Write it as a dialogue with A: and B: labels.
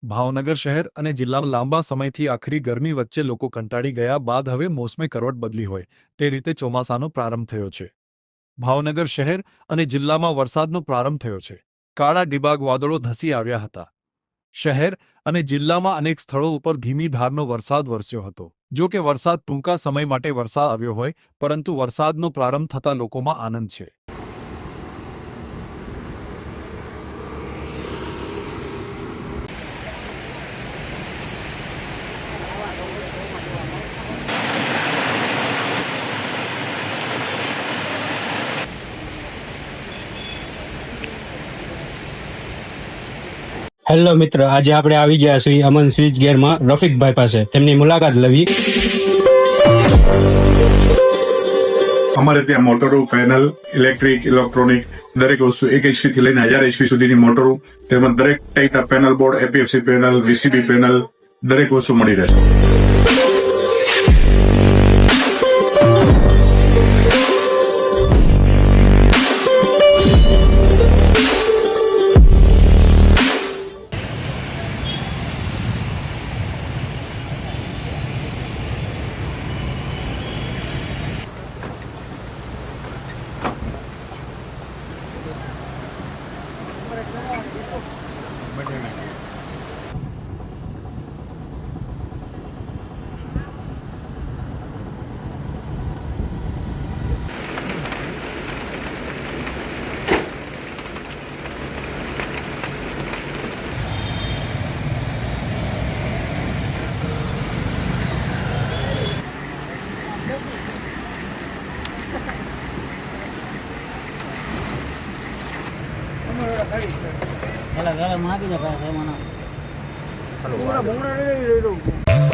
A: ભાવનગર શહેર અને જિલ્લામાં લાંબા સમયથી આખરી ગરમી વચ્ચે લોકો કંટાળી ગયા બાદ હવે મોસમે કરવટ બદલી હોય તે રીતે ચોમાસાનો પ્રારંભ થયો છે। ભાવનગર શહેર અને જિલ્લામાં વરસાદનો પ્રારંભ થયો છે। કાળા ડિબાંગ વાદળો ધસી આવ્યા હતા। શહેર અને જિલ્લામાં અનેક સ્થળો ઉપર ધીમી ધારનો વરસાદ વરસ્યો હતો। જો કે વરસાદ ટૂંકા સમય માટે વરસાદ આવ્યો હોય પરંતુ વરસાદનો પ્રારંભ થતાં લોકોમાં આનંદ છે।
B: હેલો મિત્ર, આજે આપણે આવી ગયા છીએ અમન સ્વિચ ગેરમાં રફીકભાઈ પાસે। તેમની મુલાકાત લેવી।
C: અમારે ત્યાં મોટરો, પેનલ, ઇલેક્ટ્રિક, ઇલેક્ટ્રોનિક દરેક વસ્તુ 1 HP થી લઈને 1000 HP સુધીની મોટરો, તેમજ દરેક ટાઈપના પેનલ બોર્ડ, એપીએફસી પેનલ, વીસીબી પેનલ દરેક વસ્તુ મળી રહેશે।
D: Kalau makan kita pakai mana? Bunga, bunga,